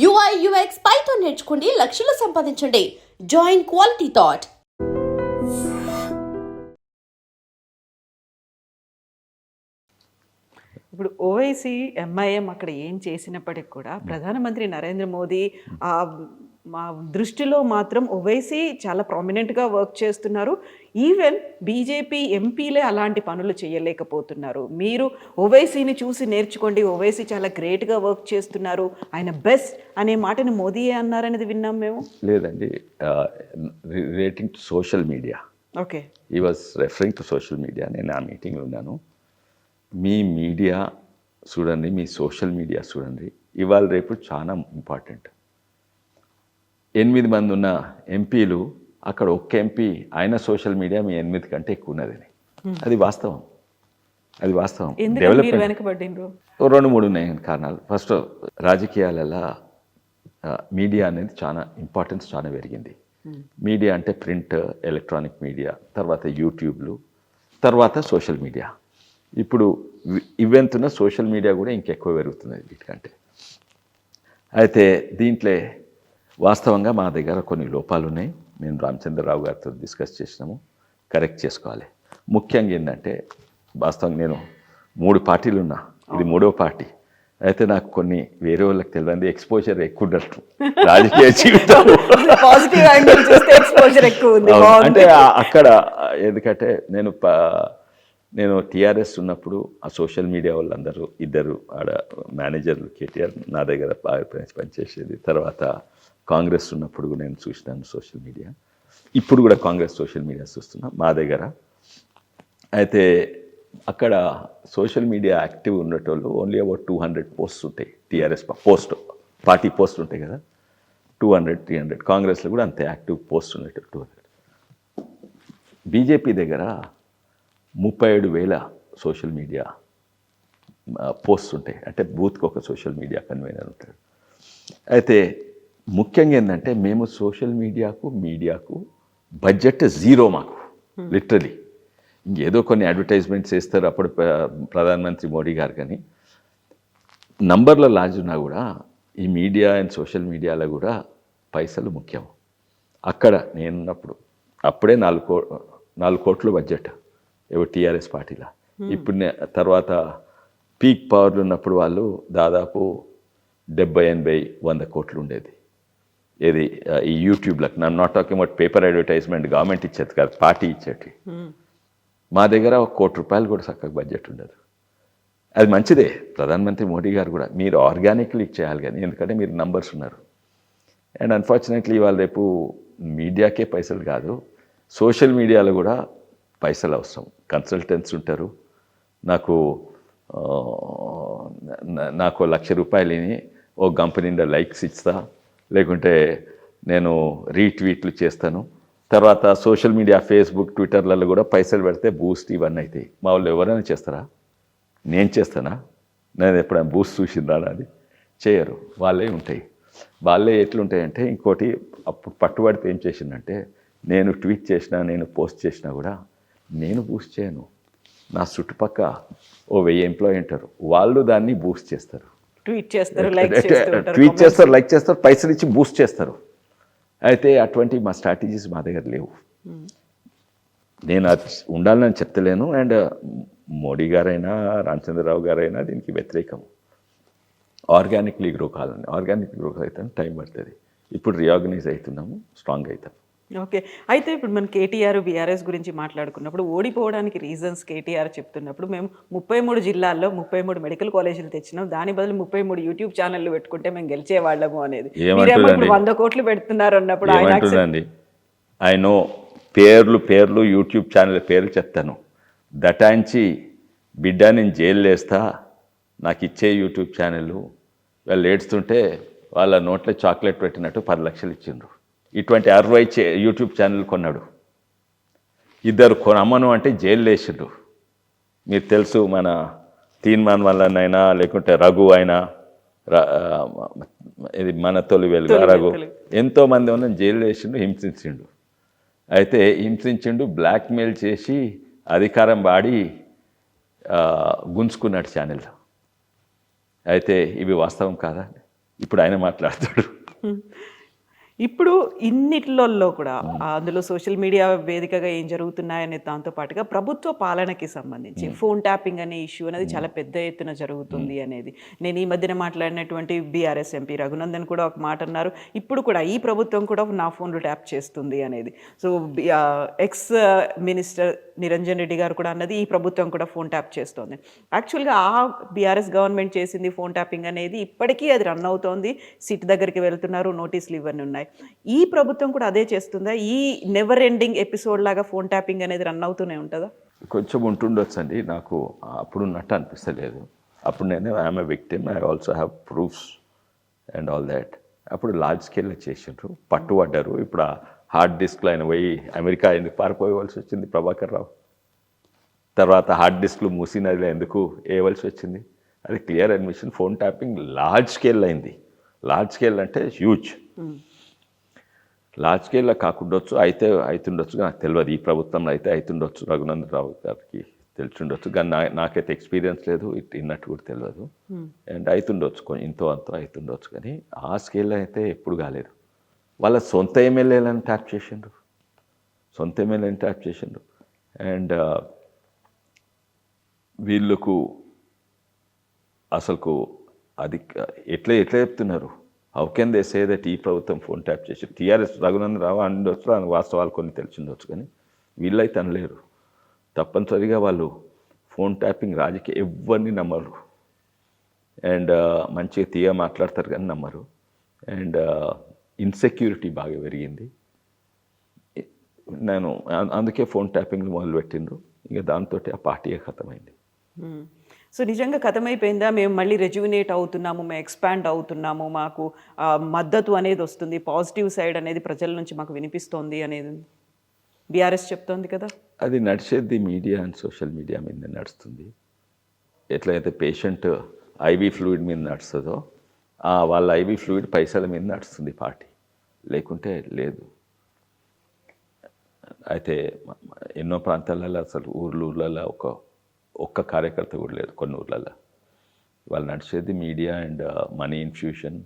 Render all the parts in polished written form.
UI UX Python నేర్చుకోండి, లక్షలు సంపాదించండి. Join quality thought. ఇప్పుడు ఓవైసీ ఎంఐఎం అక్కడ ఏం చేసినప్పటికి కూడా ప్రధానమంత్రి నరేంద్ర మోదీ మా దృష్టిలో మాత్రం ఓవైసీ చాలా ప్రామినెంట్గా వర్క్ చేస్తున్నారు. ఈవెన్ బీజేపీ ఎంపీలే అలాంటి పనులు చేయలేకపోతున్నారు. మీరు ఓవైసీని చూసి నేర్చుకోండి, ఓవైసీ చాలా గ్రేట్గా వర్క్ చేస్తున్నారు, ఆయన బెస్ట్ అనే మాటని మోదీయే అన్నారనేది విన్నాం మేము. లేదండి, relating to social media. Okay, he was referring to social media. నేను ఆ మీటింగ్లో ఉన్నాను. మీ మీడియా చూడండి, మీ సోషల్ మీడియా చూడండి, ఇవాళ రేపు చాలా ఇంపార్టెంట్. 8 మంది ఉన్న ఎంపీలు, అక్కడ ఒక్క ఎంపీ ఆయన సోషల్ మీడియా మీ 8 కంటే ఎక్కువ ఉన్నదని. అది వాస్తవం, అది వాస్తవం. డెవలప్మెంట్ 2-3 ఉన్నాయి కారణాలు. ఫస్ట్, రాజకీయాలలో మీడియా అనేది చాలా ఇంపార్టెన్స్ చాలా పెరిగింది. మీడియా అంటే ప్రింట్, ఎలక్ట్రానిక్ మీడియా, తర్వాత యూట్యూబ్లు, తర్వాత సోషల్ మీడియా. ఇప్పుడు ఇవెంతున్న సోషల్ మీడియా కూడా ఇంకెక్కువ పెరుగుతున్నది వీటికంటే. అయితే దీంట్లో వాస్తవంగా మా దగ్గర కొన్ని లోపాలు ఉన్నాయి. మేము రామచంద్రరావు గారితో డిస్కస్ చేసినాము, కరెక్ట్ చేసుకోవాలి. ముఖ్యంగా ఏంటంటే, వాస్తవంగా నేను 3 పార్టీలు ఉన్నా, ఇది 3వ పార్టీ. అయితే నాకు కొన్ని వేరే వాళ్ళకి తెలియదు, ఎక్స్పోజర్ ఎక్కువ ఉన్నట్టు రాజకీయ జీవితం. అంటే అక్కడ ఎందుకంటే నేను టీఆర్ఎస్ ఉన్నప్పుడు ఆ సోషల్ మీడియా వాళ్ళందరూ 2 ఆడ మేనేజర్లు, కేటీఆర్ నా దగ్గర పనిచేసేది. తర్వాత కాంగ్రెస్ ఉన్నప్పుడు నేను చూసినాను సోషల్ మీడియా. ఇప్పుడు కూడా కాంగ్రెస్ సోషల్ మీడియా చూస్తున్నా మా దగ్గర. అయితే అక్కడ సోషల్ మీడియా యాక్టివ్ ఉన్నటోళ్ళు ఓన్లీ అబౌట్ 200 పోస్ట్స్ ఉంటాయి. టీఆర్ఎస్ పార్టీ పోస్టులు ఉంటాయి కదా, 200-300. కాంగ్రెస్లో కూడా అంతే యాక్టివ్ పోస్ట్ ఉన్నట్టు 200. బీజేపీ దగ్గర 37,000 సోషల్ మీడియా పోస్ట్స్ ఉంటాయి. అంటే బూత్కి ఒక సోషల్ మీడియా కన్వీనర్ ఉంటాడు. అయితే ముఖ్యంగా ఏంటంటే, మేము సోషల్ మీడియాకు బడ్జెట్ 0 మాకు, లిటరలీ. ఇంకేదో కొన్ని అడ్వర్టైజ్మెంట్స్ చేస్తారు అప్పుడు ప్రధానమంత్రి మోడీ గారు, కానీ నంబర్ల లాజ్ ఉన్నా కూడా ఈ మీడియా అండ్ సోషల్ మీడియాలో కూడా పైసలు ముఖ్యం. అక్కడ నేనున్నప్పుడు అప్పుడే 4 కోట్ల బడ్జెట్ ఎవరు టీఆర్ఎస్ పార్టీలో. ఇప్పుడు తర్వాత పీక్ పవర్లు ఉన్నప్పుడు వాళ్ళు దాదాపు 70-80-100 కోట్లు ఉండేది. ఏది ఈ యూట్యూబ్లకు. నన్ను not talking about paper advertisement government ఇచ్చేది కాదు, పార్టీ ఇచ్చేటి. మా దగ్గర 1 కోటి రూపాయలు కూడా చక్కగా బడ్జెట్ ఉండదు. అది మంచిదే. ప్రధానమంత్రి మోడీ గారు కూడా మీరు ఆర్గానిక్లీ చేయాలి, కానీ ఎందుకంటే మీరు నంబర్స్ ఉన్నారు. అండ్ అన్ఫార్చునేట్లీ ఇవాళ రేపు మీడియాకే పైసలు కాదు, సోషల్ మీడియాలో కూడా పైసలు అవసరం. కన్సల్టెంట్స్ ఉంటారు. నాకు 1,00,000 రూపాయలని ఓ గంప నిండా లైక్స్ ఇస్తా, లేకుంటే నేను రీట్వీట్లు చేస్తాను. తర్వాత సోషల్ మీడియా ఫేస్బుక్, ట్విట్టర్లలో కూడా పైసలు పెడితే బూస్ట్ ఇవన్నీ అవుతాయి. మా వాళ్ళు ఎవరైనా చేస్తారా? నేను చేస్తానా? నేను ఎప్పుడైనా బూస్ట్ చూసిందా? అది చేయరు. వాళ్ళే ఉంటాయి. వాళ్ళే ఎట్లుంటాయంటే, ఇంకోటి అప్పుడు పట్టుబడితే ఏం చేసిందంటే, నేను ట్వీట్ చేసినా, నేను పోస్ట్ చేసినా కూడా నేను బూస్ట్ చేయను. నా చుట్టుపక్క ఓ 1000 ఎంప్లాయీ ఉంటారు, వాళ్ళు దాన్ని బూస్ట్ చేస్తారు. ట్వీట్ చేస్తారు, లైక్ చేస్తారు, పైసలు ఇచ్చి బూస్ట్ చేస్తారు. అయితే అటువంటి మా స్ట్రాటజీస్ మా దగ్గర లేవు. నేను అది ఉండాలని చెప్తలేను. అండ్ మోడీ గారైనా రామచంద్రరావు గారైనా దీనికి వ్యతిరేకం. ఆర్గానిక్లీ గ్రో కావాలని. ఆర్గానిక్ గ్రో అయితే టైం పడుతుంది. ఇప్పుడు రీఆర్గనైజ్ అవుతున్నాము, స్ట్రాంగ్ అవుతాం. ఓకే. అయితే ఇప్పుడు మనం కేటీఆర్, బీఆర్ఎస్ గురించి మాట్లాడుకున్నప్పుడు, ఓడిపోవడానికి రీజన్స్ కేటీఆర్ చెప్తున్నప్పుడు, మేము 33 జిల్లాల్లో 33 మెడికల్ కాలేజీలు తెచ్చినాం, దాని బదులు 33 యూట్యూబ్ ఛానళ్ళు పెట్టుకుంటే మేము గెలిచేవాళ్ళము అనేది. 100 కోట్లు పెడుతున్నారు అన్నప్పుడు ఐ నో పేర్లు యూట్యూబ్ ఛానల్ పేర్లు చెప్తాను. దటాంచి బిడ్డ నేను జైలు వేస్తా, నాకు ఇచ్చే యూట్యూబ్ ఛానల్ వాళ్ళు ఏడుస్తుంటే వాళ్ళ నోట్లో చాక్లెట్ పెట్టినట్టు 10 లక్షలు ఇచ్చిండ్రు. ఇటువంటి 60 యూట్యూబ్ ఛానల్ కొన్నాడు. 2 అమ్మను అంటే జైలు వేసిండ్రు. మీరు తెలుసు, మన తీన్మాన్ వల్లనైనా లేకుంటే రఘు అయినా, ఇది మన తొలి వెలుగు రఘు, ఎంతోమంది ఉన్న జైలు వేసిండు, హింసించిండు. అయితే హింసించిండు, బ్లాక్మెయిల్ చేసి అధికారం వాడి గుంజుకున్నాడు ఛానల్. అయితే ఇవి వాస్తవం కాదా? ఇప్పుడు ఆయన మాట్లాడతాడు. ఇప్పుడు ఇన్నిట్లలో కూడా అందులో సోషల్ మీడియా వేదికగా ఏం జరుగుతున్నాయనే దాంతో పాటుగా ప్రభుత్వ పాలనకి సంబంధించి ఫోన్ ట్యాపింగ్ అనే ఇష్యూ అనేది చాలా పెద్ద ఎత్తున జరుగుతుంది అనేది నేను ఈ మధ్యన మాట్లాడినటువంటి బీఆర్ఎస్ ఎంపీ రఘునందన్ కూడా ఒక మాట అన్నారు. ఇప్పుడు కూడా ఈ ప్రభుత్వం కూడా నా ఫోన్లు ట్యాప్ చేస్తుంది అనేది. So ex minister Niranjan Reddy గారు కూడా అన్నది ఈ ప్రభుత్వం కూడా ఫోన్ ట్యాప్ చేస్తోంది. యాక్చువల్గా ఆ బీఆర్ఎస్ గవర్నమెంట్ చేసింది ఫోన్ ట్యాపింగ్ అనేది ఇప్పటికీ అది రన్ అవుతోంది. సిట్ దగ్గరికి వెళ్తున్నారు, నోటీసులు ఇవన్నీ ఉన్నాయి. ఈ ప్రభుత్వం కూడా అదే చేస్తుందా? ఈ నెవర్ ఎండింగ్ ఎపిసోడ్ లాగా ఫోన్ ట్యాపింగ్ అనేది రన్ అవుతూనే ఉంటుందా? కొంచెం ఉంటుండొచ్చు అండి. నాకు అప్పుడు ఉన్నట్టు అనిపిస్తలేదు. అప్పుడు నేను I'm a victim, I also have proofs and all that. అప్పుడు లార్జ్ స్కేల్లో చేసిండ్రు, పట్టుబడ్డారు. ఇప్పుడు ఆ హార్డ్ డిస్క్లో ఆయన పోయి అమెరికా ఎందుకు పారిపోవలసి వచ్చింది ప్రభాకర్ రావు? తర్వాత హార్డ్ డిస్క్లు మూసినదిలో ఎందుకు వేయవలసి వచ్చింది? అది clear admission. Phone tapping large scale అయింది. లార్జ్ స్కేల్ అంటే హ్యూజ్. లార్జ్ స్కేల్లో కాకుండొచ్చు, అవుతుండొచ్చు, నాకు తెలియదు. ఈ ప్రభుత్వంలో అయితే అవుతుండొచ్చు, రఘునందన్ రావు గారికి తెలిసిండొచ్చు. కానీ నాకైతే ఎక్స్పీరియన్స్ లేదు, ఇన్నట్టు కూడా తెలియదు. అండ్ అవుతుండొచ్చు, ఇంతో అంతో అవుతుండొచ్చు. కానీ ఆ స్కేల్లో అయితే ఎప్పుడు కాలేదు. వాళ్ళ సొంత ఎమ్మెల్యేలను ట్యాప్ చేసిండ్రు, అండ్ వీళ్ళకు అసలుకు అది ఎట్లా చెప్తున్నారు? How can they say that ఈ ప్రభుత్వం ఫోన్ ట్యాప్ చేసి టీఆర్ఎస్ రఘునందన్ రావు అనవచ్చు, వాస్తవాలు కొన్ని తెలిసిండొచ్చు. కానీ వీళ్ళైతే అనలేరు. తప్పనిసరిగా వాళ్ళు ఫోన్ ట్యాపింగ్ రాజకీయ ఎవరిని నమ్మరు. అండ్ మంచిగా మాట్లాడతారు కానీ నమ్మరు. అండ్ ఇన్సెక్యూరిటీ బాగా పెరిగింది. నేను అందుకే ఫోన్ ట్యాపింగ్ మొదలుపెట్టిండ్రు. ఇక దాంతో ఆ పార్టీయే ఖతమైంది. సో నిజంగా ఖతమైపోయిందా? మేము మళ్ళీ రెజ్యూనేట్ అవుతున్నాము, మేము ఎక్స్పాండ్ అవుతున్నాము, మాకు మద్దతు అనేది వస్తుంది, పాజిటివ్ సైడ్ అనేది ప్రజల నుంచి మాకు వినిపిస్తోంది అనేది బీఆర్ఎస్ చెప్తోంది కదా? అది నడిచేది మీడియా అండ్ సోషల్ మీడియా మీద నడుస్తుంది. ఎట్లయితే పేషెంట్ ఐవీ ఫ్లూయిడ్ మీద నడుస్తుందో వాళ్ళ ఐవీ ఫ్లూయిడ్ పైసల మీద నడుస్తుంది పార్టీ, లేకుంటే లేదు. అయితే ఎన్నో ప్రాంతాలలో అసలు ఊర్లలో ఒక్క కార్యకర్త కూడా లేదు. కొన్ని ఊర్లలో వాళ్ళు నడిచేది మీడియా అండ్ మనీ ఇన్ఫ్యూషన్.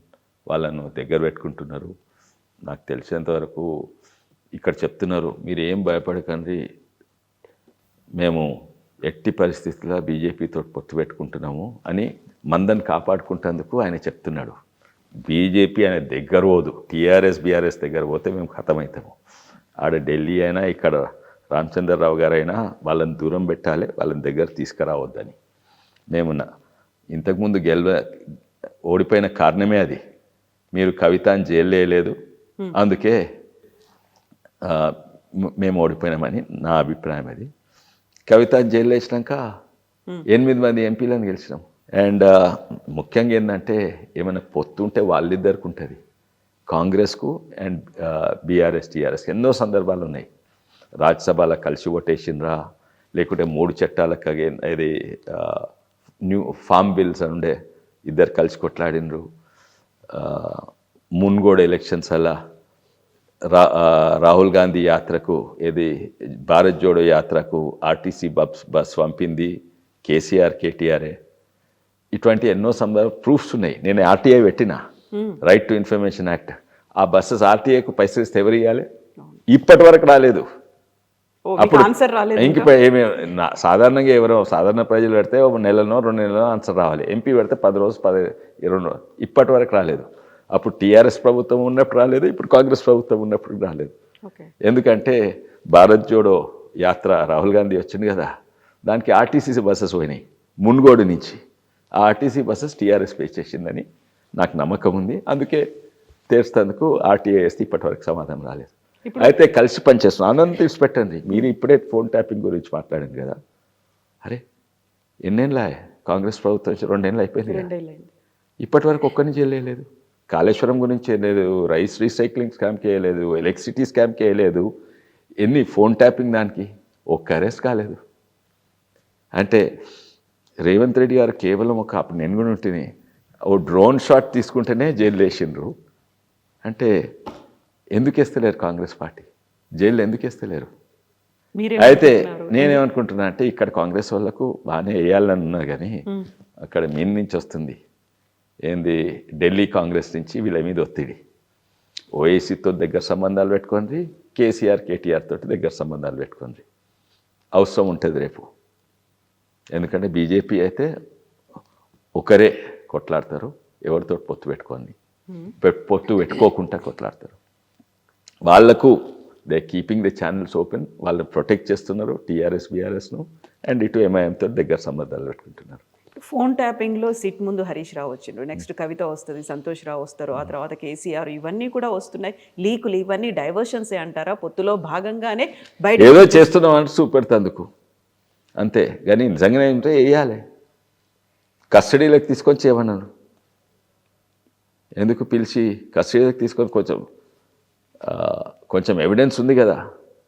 వాళ్ళను దగ్గర పెట్టుకుంటున్నారు. నాకు తెలిసేంతవరకు ఇక్కడ చెప్తున్నారు, మీరు ఏం భయపడకండి, మేము ఎట్టి పరిస్థితుల్లో బీజేపీతో పొత్తు పెట్టుకుంటున్నాము అని మందని కాపాడుకుంటేందుకు ఆయన చెప్తున్నాడు. బీజేపీ ఆయన దగ్గర పోదు, బీఆర్ఎస్ దగ్గర పోతే మేము ఖతమవుతాము. ఆడ ఢిల్లీ అయినా ఇక్కడ రామచంద్రరావు గారైనా వాళ్ళని దూరం పెట్టాలి, వాళ్ళని దగ్గర తీసుకురావద్దని. మేమున్నా ఇంతకుముందు ఓడిపోయిన కారణమే అది. మీరు కవితని జైలు వేయలేదు, అందుకే మేము ఓడిపోయినామని నా అభిప్రాయం. అది కవితని జైలు వేసినాక 8 మంది ఎంపీలను గెలిచినాం. అండ్ ముఖ్యంగా ఏంటంటే ఏమైనా పొత్తు ఉంటే వాళ్ళిద్దరికి ఉంటుంది, కాంగ్రెస్కు అండ్ టీఆర్ఎస్. ఎన్నో సందర్భాలు ఉన్నాయి. రాజ్యసభలో కలిసి ఓటేసిండ్రా, లేకుంటే 3 చట్టాలకు ఇది న్యూ ఫామ్ బిల్స్ అని ఉండే, ఇద్దరు కలిసి కొట్లాడినరు. మున్గోడు ఎలక్షన్స్ అలా రాహుల్ గాంధీ యాత్రకు భారత్ జోడో యాత్రకు ఆర్టీసీ బస్ పంపింది కేటీఆరే. ఇటువంటి ఎన్నో ప్రూఫ్స్ ఉన్నాయి. నేను ఆర్టీఐ పెట్టిన రైట్ టు ఇన్ఫర్మేషన్ యాక్ట్. ఆ బస్సెస్ ఆర్టీఐకు పైసలు ఇస్తే ఎవరు ఇవ్వాలి? ఇప్పటి వరకు రాలేదు. అప్పుడు ఇంక సాధారణంగా సాధారణ ప్రజలు పెడితే 1 నెలనో 2 నెలలో ఆన్సర్ రావాలి. ఎంపీ పెడితే 10 రోజు 20 రోజు. ఇప్పటి వరకు రాలేదు. అప్పుడు టీఆర్ఎస్ ప్రభుత్వం ఉన్నప్పుడు రాలేదు, ఇప్పుడు కాంగ్రెస్ ప్రభుత్వం ఉన్నప్పుడు రాలేదు. ఎందుకంటే భారత్ జోడో యాత్ర రాహుల్ గాంధీ వచ్చింది కదా, దానికి ఆర్టీసీ బస్సెస్ పోయినాయి మున్గోడు నుంచి. ఆ ఆర్టీసీ బస్సెస్ టీఆర్ఎస్ పే చేసిందని నాకు నమ్మకం ఉంది. అందుకే తీర్చేందుకు ఆర్టీఐ వేస్తే ఇప్పటివరకు సమాధానం రాలేదు. అయితే కలిసి పనిచేస్తున్నాం. ఆనందం తీసి పెట్టండి. మీరు ఇప్పుడే ఫోన్ ట్యాపింగ్ గురించి మాట్లాడింది కదా, అరే ఎన్నేళ్ళ కాంగ్రెస్ ప్రభుత్వం 2 ఏళ్ళు అయిపోయింది. ఇప్పటి వరకు ఒక్కరిని చేయలేదు. కాళేశ్వరం గురించి చేయలేదు, రైస్ రీసైక్లింగ్ స్కామ్కి వేయలేదు, ఎలక్ట్రిసిటీ స్కామ్కి వేయలేదు. ఎన్ని ఫోన్ ట్యాపింగ్ దానికి ఒక్క అరెస్ట్ కాలేదు. అంటే రేవంత్ రెడ్డి గారు కేవలం అప్పుడు నేను కూడా ఉంటుంది, డ్రోన్ షాట్ తీసుకుంటేనే జైలు వేసిండ్రు. అంటే ఎందుకు వేస్తలేరు కాంగ్రెస్ పార్టీ జైలు? ఎందుకు వేస్తలేరు? అయితే నేనేమనుకుంటున్నా అంటే ఇక్కడ కాంగ్రెస్ వాళ్ళకు బాగానే వేయాలని ఉన్నా కానీ అక్కడ మెయిన్ నుంచి వస్తుంది. ఏంది ఢిల్లీ కాంగ్రెస్ నుంచి వీళ్ళ మీద ఒత్తిడి. ఓవైసీతో దగ్గర సంబంధాలు పెట్టుకోండి, కేసీఆర్ కేటీఆర్ తోటి దగ్గర సంబంధాలు పెట్టుకోండి, అవసరం ఉంటుంది రేపు. ఎందుకంటే బీజేపీ అయితే ఒకరే కొట్లాడతారు, ఎవరితో పొత్తు పెట్టుకోండి, పొత్తు పెట్టుకోకుండా కొట్లాడతారు. వాళ్లకు they keeping the channels open, వాళ్ళు ప్రొటెక్ట్ చేస్తున్నారు టీఆర్ఎస్ బీఆర్ఎస్ను, అండ్ ఇటు ఎంఐఎంతో దగ్గర సంబంధాలు పెట్టుకుంటున్నారు. ఫోన్ ట్యాపింగ్లో సిట్ ముందు హరీష్ రావు వచ్చిండ్రు, నెక్స్ట్ కవిత వస్తుంది, సంతోష్ రావు వస్తారు, ఆ తర్వాత కేసీఆర్, ఇవన్నీ కూడా వస్తున్నాయి. లీకులు ఇవన్నీ డైవర్షన్సే అంటారా? పొత్తులో భాగంగానే బయట ఏదో చేస్తున్నాం అంటే చూపెడుతందుకు అంతే. కానీ నిజంగానే ఉంటే వేయాలి, కస్టడీలోకి తీసుకొని చేయమన్నాను. ఎందుకు పిలిచి కస్టడీలోకి తీసుకొని కొంచెం ఎవిడెన్స్ ఉంది కదా,